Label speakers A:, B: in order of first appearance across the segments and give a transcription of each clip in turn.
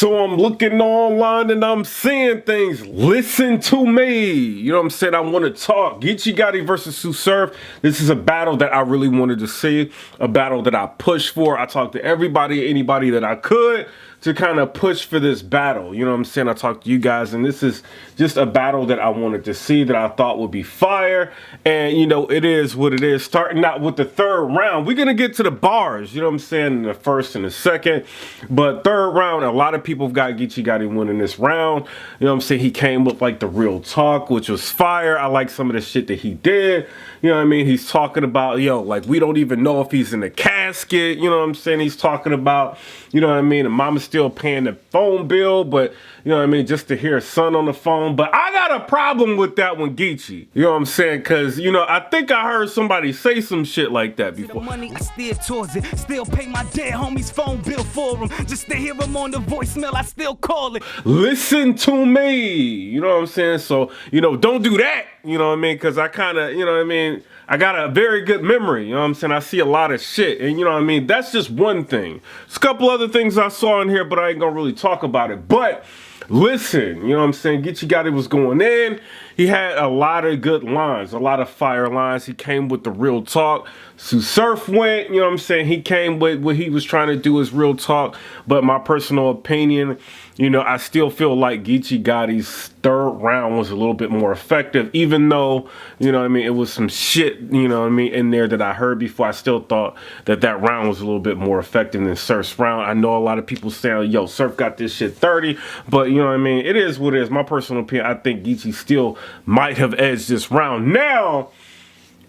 A: So I'm looking online and I'm seeing things. Listen to me. You know what I'm saying? I want to talk. Geechi Gotti versus Sue Surf. This is a battle that I really wanted to see. A battle that I pushed for. I talked to everybody, anybody that I could to kind of push for this battle. You know what I'm saying? I talked to you guys, and this is just a battle that I wanted to see, that I thought would be fire. And, you know, it is what it is. Starting out with the third round, we're going to get to the bars, you know what I'm saying, in the first and the second. But third round, a lot of people have got Geechi Gotti winning this round. You know what I'm saying? He came with, like, the real talk, which was fire. I like some of the shit that he did. You know what I mean? He's talking about, yo, like, we don't even know if he's in the casket. You know what I'm saying? He's talking about, you know what I mean, and mama's still paying the phone bill, but, you know what I mean, just to hear son on the phone. But I got a problem with that one, Geechi. You know what I'm saying? Because, you know, I think I heard somebody say some shit like that before.
B: The money I steer towards it, still pay my dead homie's phone bill for him. Just to hear him on the voicemail, I still call it.
A: Listen to me. You know what I'm saying? So, you know, don't do that. You know what I mean? Because I kind of, you know what I mean? I got a very good memory, you know what I'm saying? I see a lot of shit, and you know what I mean? That's just one thing. There's a couple other things I saw in here, but I ain't gonna really talk about it. But listen, you know what I'm saying? Geechi Gotti was going in. He had a lot of good lines, a lot of fire lines. He came with the real talk. Sue Surf went, you know what I'm saying? He came with what he was trying to do is real talk. But my personal opinion, you know, I still feel like Geechi Gotti's third round was a little bit more effective, even though, you know what I mean, it was some shit, you know what I mean, in there that I heard before. I still thought that that round was a little bit more effective than Surf's round. I know a lot of people saying, yo, Surf got this shit 30, but you know what I mean? It is what it is. My personal opinion, I think Geechi still might have edged this round. Now,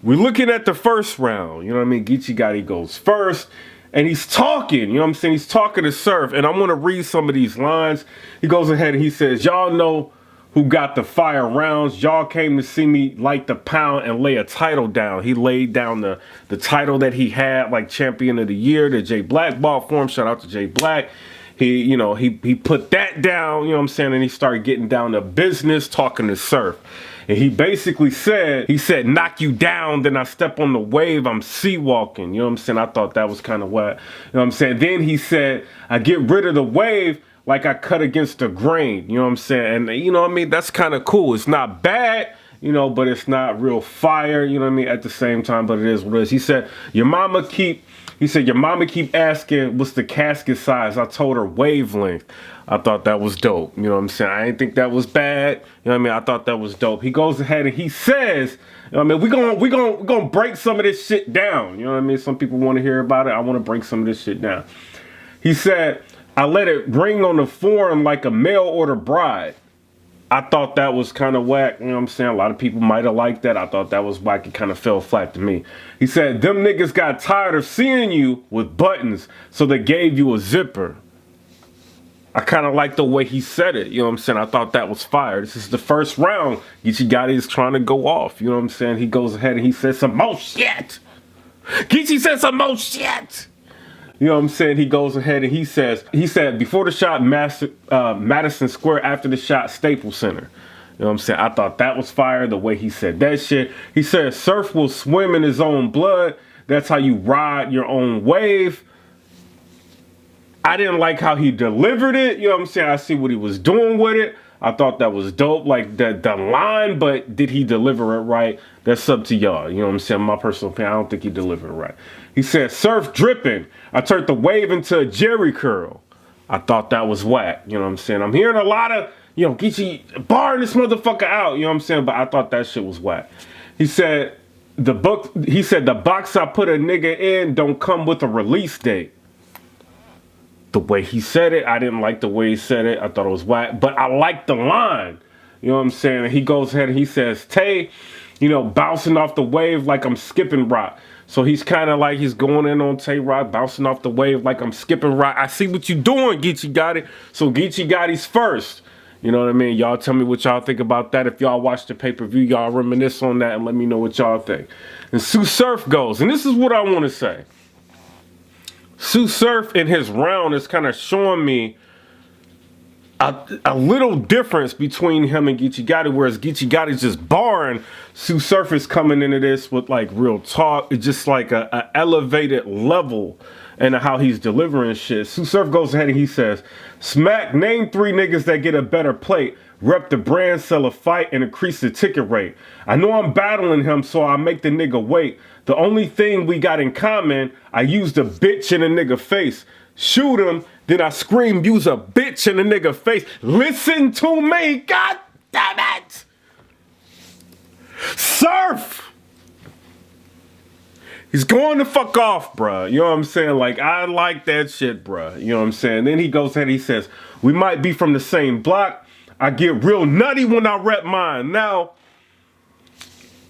A: we're looking at the first round, you know what I mean? Geechi Gotti goes first. And he's talking, you know what I'm saying? He's talking to Surf, and I'm gonna read some of these lines. He goes ahead and he says, y'all know who got the fire rounds. Y'all came to see me light the pound and lay a title down. He laid down the title that he had, like Champion of the Year, that Jay Black bought for him. Shout out to Jay Black. He, you know, he put that down, you know what I'm saying? And he started getting down to business, talking to Surf. And he basically said, knock you down, then I step on the wave, I'm sea walking. You know what I'm saying? I thought that was kind of what, you know what I'm saying? Then he said, I get rid of the wave like I cut against the grain. You know what I'm saying? And you know what I mean? That's kind of cool. It's not bad, you know, but it's not real fire, you know what I mean? At the same time, but it is what it is. He said, your mama keep asking, what's the casket size? I told her wavelength. I thought that was dope. You know what I'm saying? I didn't think that was bad. You know what I mean? I thought that was dope. He goes ahead and he says, you know what I mean? We're gonna break some of this shit down. You know what I mean? Some people want to hear about it. I want to break some of this shit down. He said, I let it ring on the foreign like a mail order bride. I thought that was kind of whack. You know what I'm saying? A lot of people might have liked that. I thought that was whack. It kind of fell flat to me. He said, them niggas got tired of seeing you with buttons, so they gave you a zipper. I kind of like the way he said it. You know what I'm saying? I thought that was fire. This is the first round. Geechi Gotti is trying to go off. You know what I'm saying? He goes ahead and he says some more shit. Geechi said some more shit. You know what I'm saying? He goes ahead and he said, before the shot, Madison Square, after the shot, Staples Center. You know what I'm saying? I thought that was fire, the way he said that shit. He said, Surf will swim in his own blood. That's how you ride your own wave. I didn't like how he delivered it. You know what I'm saying? I see what he was doing with it. I thought that was dope, like the line, but did he deliver it right? That's up to y'all. You know what I'm saying? My personal opinion, I don't think he delivered it right. He said, Surf dripping. I turned the wave into a Jerry curl. I thought that was whack. You know what I'm saying? I'm hearing a lot of, you know, Geechi barring this motherfucker out. You know what I'm saying? But I thought that shit was whack. He said, the box I put a nigga in don't come with a release date. The way he said it, I didn't like the way he said it. I thought it was whack, but I liked the line. You know what I'm saying? And he goes ahead and he says, Tay, you know, bouncing off the wave like I'm skipping rock. So he's kind of like he's going in on Tay Rock, bouncing off the wave like I'm skipping rock. I see what you're doing, Geechi Gotti. So Geechi Gotti's first. You know what I mean? Y'all tell me what y'all think about that. If y'all watch the pay-per-view, y'all reminisce on that and let me know what y'all think. And Sue Surf goes, and this is what I want to say. Sue Surf in his round is kind of showing me a little difference between him and Geechi Gotti, whereas Geechi Gotti's just barring. Sue Surf is coming into this with like real talk. It's just like a elevated level and how he's delivering shit. Sue Surf goes ahead and he says, Smack, name 3 niggas that get a better plate, rep the brand, sell a fight, and increase the ticket rate. I know I'm battling him, so I make the nigga wait. The only thing we got in common, I used a bitch in a nigga face. Shoot him, then I scream, use a bitch in a nigga face. Listen to me, god damn it! Surf! He's going the fuck off, bruh. You know what I'm saying? Like, I like that shit, bruh. You know what I'm saying? Then he goes ahead and he says, we might be from the same block. I get real nutty when I rep mine. Now,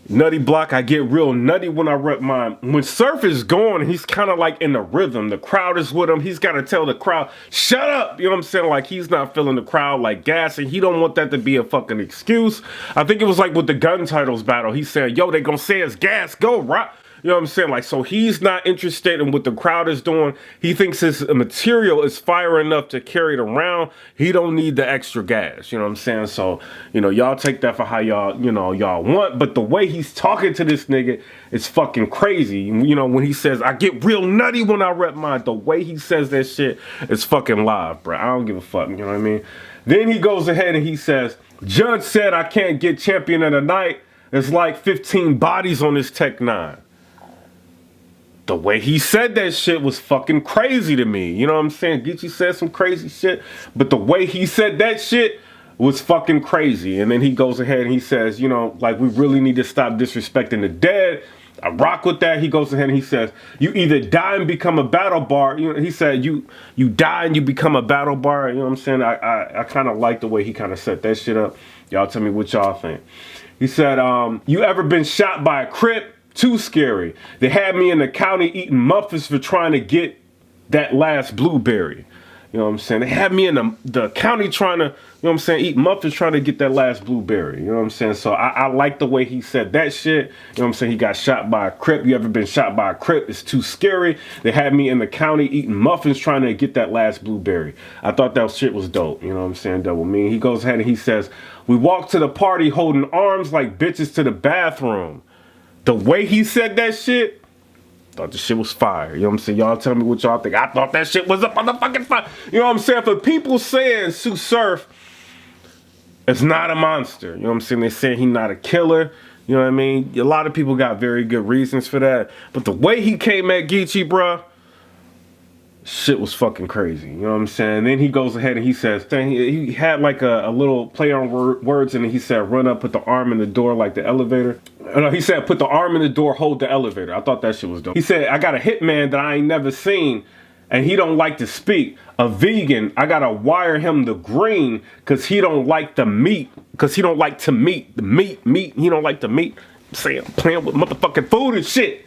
A: Nutty Block, I get real nutty when I rep mine. When Surf is going, he's kind of like in the rhythm. The crowd is with him. He's got to tell the crowd, shut up. You know what I'm saying? Like, he's not feeling the crowd like gassing. He don't want that to be a fucking excuse. I think it was like with the gun titles battle. He said, yo, they gonna say it's gas. Go, rock. You know what I'm saying? Like, so he's not interested in what the crowd is doing. He thinks his material is fire enough to carry it around. He don't need the extra gas. You know what I'm saying? So, you know, y'all take that for how y'all, you know, y'all want. But the way he's talking to this nigga is fucking crazy. You know, when he says, I get real nutty when I rep mine, the way he says that shit is fucking live, bro. I don't give a fuck. You know what I mean? Then he goes ahead and he says, Judge said I can't get champion of the night. There's like 15 bodies on this Tech 9. The way he said that shit was fucking crazy to me. You know what I'm saying? Geechi said some crazy shit, but the way he said that shit was fucking crazy. And then he goes ahead and he says, you know, like, we really need to stop disrespecting the dead. I rock with that. He goes ahead and he says, you either die and become a battle bar. You know, he said, you die and you become a battle bar. You know what I'm saying? I kind of like the way he kind of set that shit up. Y'all tell me what y'all think. He said, you ever been shot by a Crip? Too scary. They had me in the county eating muffins for trying to get that last blueberry. You know what I'm saying? They had me in the county trying to, you know what I'm saying, eat muffins trying to get that last blueberry. You know what I'm saying? So I like the way he said that shit. You know what I'm saying? He got shot by a Crip. You ever been shot by a Crip? It's too scary. They had me in the county eating muffins trying to get that last blueberry. I thought that shit was dope. You know what I'm saying? Double mean. He goes ahead and he says, we walked to the party holding arms like bitches to the bathroom. The way he said that shit, thought the shit was fire. You know what I'm saying? Y'all tell me what y'all think. I thought that shit was up on the fucking fire. You know what I'm saying? For people saying Sue Surf is not a monster. You know what I'm saying? They're saying he's not a killer. You know what I mean? A lot of people got very good reasons for that. But the way he came at Geechi, bruh, shit was fucking crazy. You know what I'm saying? Then he goes ahead and he says, he had like a little play on words, and then he said, run up, put the arm in the door like the elevator. No, he said, put the arm in the door, hold the elevator. I thought that shit was dope. He said, I got a hitman that I ain't never seen, and he don't like to speak. A vegan, I gotta wire him the green, cause he don't like the meat. Cause he don't like to meat. The meat, he don't like the meat. I'm saying, I'm playing with motherfucking food and shit.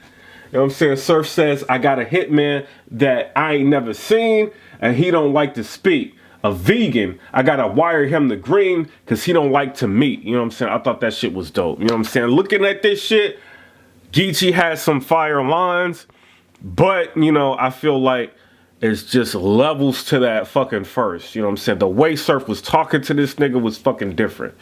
A: You know what I'm saying? Surf says, I got a hitman that I ain't never seen, and he don't like to speak. A vegan, I gotta wire him the green, because he don't like to meet. You know what I'm saying? I thought that shit was dope. You know what I'm saying? Looking at this shit, Geechi has some fire lines, but, you know, I feel like it's just levels to that fucking first. You know what I'm saying? The way Surf was talking to this nigga was fucking different.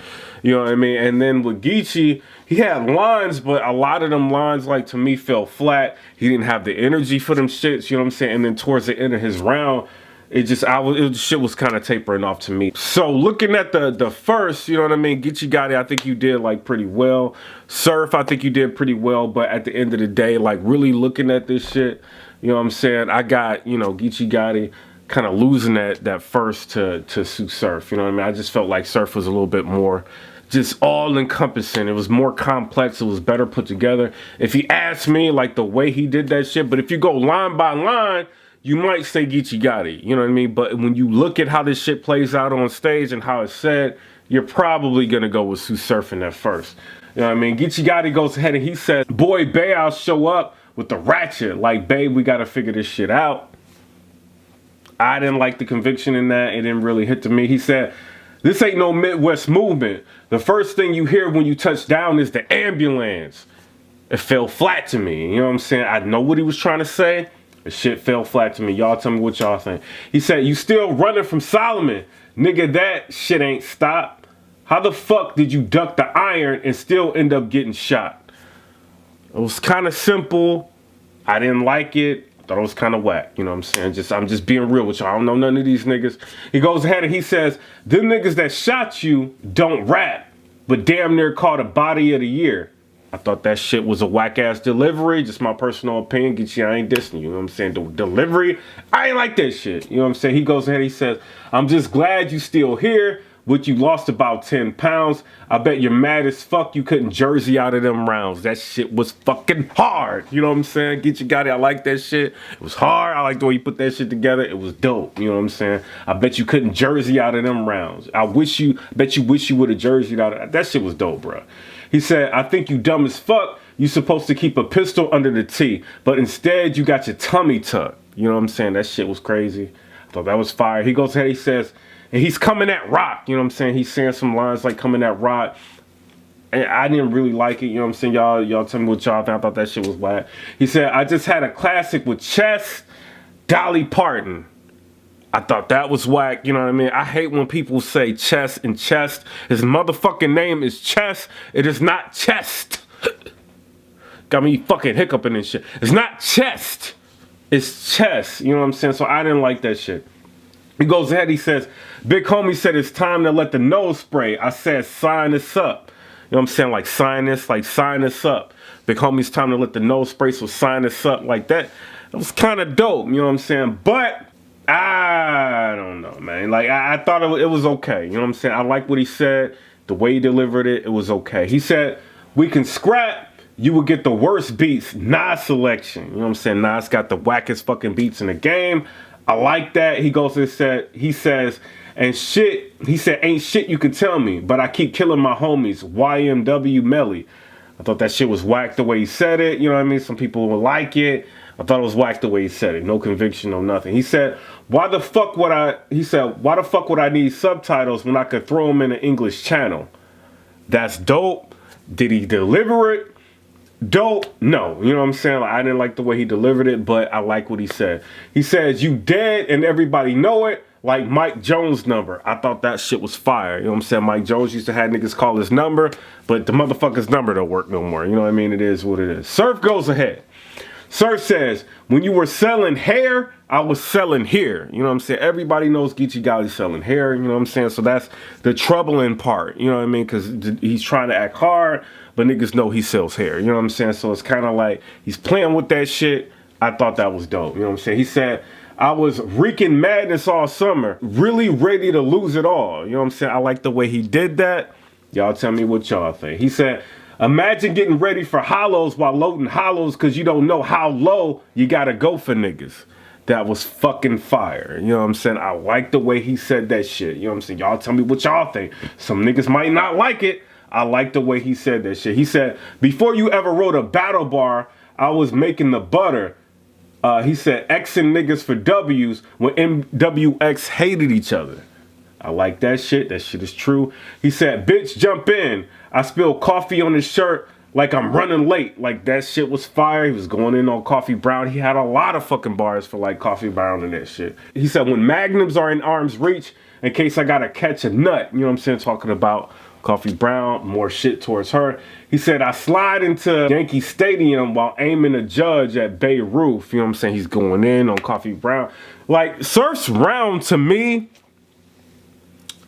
A: You know what I mean? And then with Geechi, he had lines, but a lot of them lines, like, to me, fell flat. He didn't have the energy for them shits, you know what I'm saying? And then towards the end of his round, shit was kind of tapering off to me. So looking at the first, you know what I mean? Geechi Gotti, I think you did like pretty well. Surf, I think you did pretty well. But at the end of the day, like really looking at this shit, you know what I'm saying? I got, you know, Geechi Gotti kind of losing that first to Sue Surf. You know what I mean? I just felt like Surf was a little bit more just all encompassing. It was more complex. It was better put together. If he asked me, like the way he did that shit, but if you go line by line, you might say Geechi Gotti, you know what I mean? But when you look at how this shit plays out on stage and how it's said, you're probably gonna go with Sue Surf in that first. You know what I mean? Geechi Gotti goes ahead and he says, boy, Bae, I'll show up with the ratchet. Like, babe, we gotta figure this shit out. I didn't like the conviction in that. It didn't really hit to me. He said, this ain't no Midwest movement. The first thing you hear when you touch down is the ambulance. It fell flat to me. You know what I'm saying? I know what he was trying to say. The shit fell flat to me. Y'all tell me what y'all think. He said, you still running from Solomon. Nigga, that shit ain't stopped. How the fuck did you duck the iron and still end up getting shot? It was kind of simple. I didn't like it. Thought it was kind of whack, you know what I'm saying? I'm just being real with y'all. I don't know none of these niggas. He goes ahead and he says, them niggas that shot you don't rap, but damn near caught a body of the year. I thought that shit was a whack ass delivery. Just my personal opinion. Geechi, I ain't dissing you. You know what I'm saying? The delivery, I ain't like that shit. You know what I'm saying? He goes ahead, he says, I'm just glad you still here. But you lost about 10 pounds. I bet you're mad as fuck you couldn't jersey out of them rounds. That shit was fucking hard. You know what I'm saying? Geechi Gotti, I like that shit. It was hard. I like the way you put that shit together. It was dope. You know what I'm saying? I bet you couldn't jersey out of them rounds. Bet you wish you would have jerseyed out of that shit was dope, bro. He said, I think you dumb as fuck. You supposed to keep a pistol under the tee, but instead you got your tummy tucked. You know what I'm saying? That shit was crazy. I thought that was fire. He goes ahead, he says, and he's coming at Rock, you know what I'm saying? He's saying some lines like coming at Rock. And I didn't really like it, you know what I'm saying? Y'all tell me what y'all think. I thought that shit was whack. He said, I just had a classic with Chess, Dolly Parton. I thought that was whack, you know what I mean? I hate when people say chest and chest. His motherfucking name is Chess. It is not chest. Got me fucking hiccuping and shit. It's not chest. It's chest, you know what I'm saying? So I didn't like that shit. He goes ahead, he says, big homie said it's time to let the nose spray. I said, sign this up. You know what I'm saying? Like sign this up. Big homie's time to let the nose spray, so sign this up like that. It was kind of dope, you know what I'm saying? But I don't know, man. Like, I thought it was okay. You know what I'm saying? I like what he said. The way he delivered it, it was okay. He said, we can scrap. You would get the worst beats. Nas selection. You know what I'm saying? Nas got the wackest fucking beats in the game. I like that. He goes and he says, and shit, he said, ain't shit you can tell me, but I keep killing my homies. YMW Melly. I thought that shit was whack the way he said it. You know what I mean? Some people will like it. I thought it was whack the way he said it. No conviction, no nothing. He said, why the fuck would I need subtitles when I could throw them in an English channel? That's dope. Did he deliver it? Dope? No. You know what I'm saying? Like, I didn't like the way he delivered it, but I like what he said. He says, you dead and everybody know it, like Mike Jones' number. I thought that shit was fire. You know what I'm saying? Mike Jones used to have niggas call his number, but the motherfucker's number don't work no more. You know what I mean? It is what it is. Surf goes ahead. Surf says, when you were selling hair, I was selling here. You know what I'm saying? Everybody knows Geechi Gotti selling hair. You know what I'm saying? So that's the troubling part. You know what I mean? Because he's trying to act hard, but niggas know he sells hair. You know what I'm saying? So it's kind of like he's playing with that shit. I thought that was dope. You know what I'm saying? He said, I was wreaking madness all summer, really ready to lose it all. You know what I'm saying? I like the way he did that. Y'all tell me what y'all think. He said, imagine getting ready for hollows while loading hollows because you don't know how low you gotta go for niggas. That was fucking fire. You know what I'm saying? I like the way he said that shit. You know what I'm saying? Y'all tell me what y'all think. Some niggas might not like it. I like the way he said that shit. He said, before you ever wrote a battle bar, I was making the butter. He said, Xing niggas for W's when MWX hated each other. I like that shit. That shit is true. He said, bitch, jump in. I spilled coffee on his shirt like I'm running late. Like, that shit was fire. He was going in on Coffee Brown. He had a lot of fucking bars for, like, Coffee Brown and that shit. He said, when magnums are in arm's reach, in case I gotta catch a nut. You know what I'm saying? Talking about Coffee Brown, more shit towards her. He said, I slide into Yankee Stadium while aiming a judge at Bay Roof. You know what I'm saying? He's going in on Coffee Brown. Like, Surf's round, to me,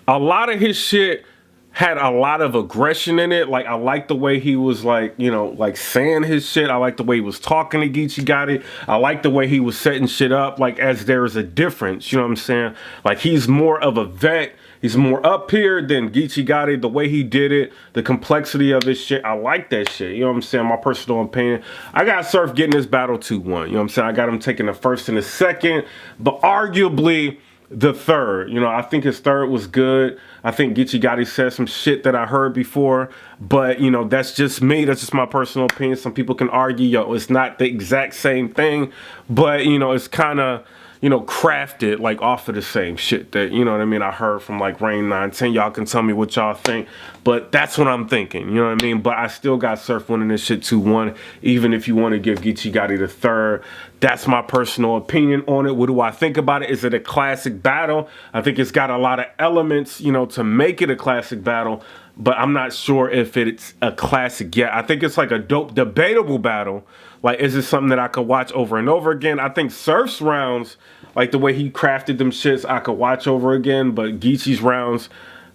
A: a lot of his shit had a lot of aggression in it. Like, I like the way he was, like, you know, like saying his shit. I like the way he was talking to Geechi Gotti. I like the way he was setting shit up, like, as there is a difference. You know what I'm saying? Like, he's more of a vet. He's more up here than Geechi Gotti. The way he did it, the complexity of his shit, I like that shit. You know what I'm saying? My personal opinion. I got Surf getting this battle 2-1. You know what I'm saying? I got him taking the first and the second, but arguably the third. You know, I think his third was good. I think Geechi Gotti said some shit that I heard before, but, you know, that's just me. That's just my personal opinion. Some people can argue, yo, it's not the exact same thing, but, you know, it's kind of, you know, crafted like off of the same shit that, you know what I mean, I heard from like Rain 910. Y'all can tell me what y'all think, but that's what I'm thinking, you know what I mean? But I still got Surf winning this shit 2-1, even if you want to give Geechi Gotti the third. That's my personal opinion on it. What do I think about it? Is it a classic battle? I think it's got a lot of elements, you know, to make it a classic battle, but I'm not sure if it's a classic yet. I think it's like a dope, debatable battle. Like, is it something that I could watch over and over again? I think Surf's rounds, like the way he crafted them shits, I could watch over again, but Geechi's rounds,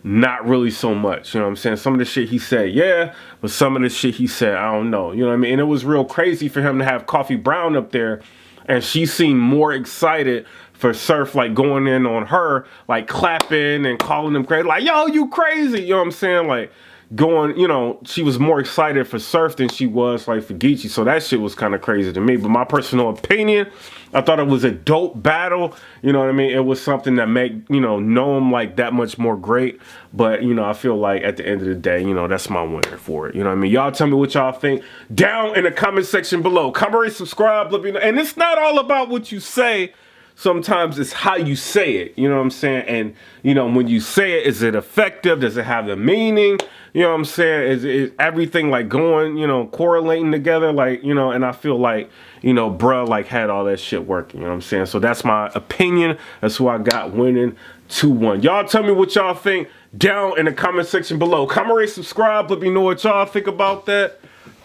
A: not really so much. You know what I'm saying? Some of the shit he said, yeah, but some of the shit he said, I don't know. You know what I mean? And it was real crazy for him to have Coffee Brown up there, and she seemed more excited for Surf, like going in on her, like clapping and calling him crazy, like, yo, you crazy. You know what I'm saying? Like, going, you know, she was more excited for Surf than she was like for Geechi. So that shit was kind of crazy to me. But my personal opinion, I thought it was a dope battle. You know what I mean? It was something that made, you know him like that much more great. But, you know, I feel like at the end of the day, you know, that's my winner for it. You know what I mean? Y'all tell me what y'all think down in the comment section below. Comment, rate, subscribe, let me know. And it's not all about what you say. Sometimes it's how you say it, you know what I'm saying? And, you know, when you say it, is it effective? Does it have the meaning? You know what I'm saying? Is everything like going, you know, correlating together? Like, you know, and I feel like, you know, bruh, like had all that shit working, you know what I'm saying? So that's my opinion. That's who I got winning 2-1. Y'all tell me what y'all think down in the comment section below. Comment, rate, subscribe. Let me know what y'all think about that.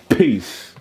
A: Peace.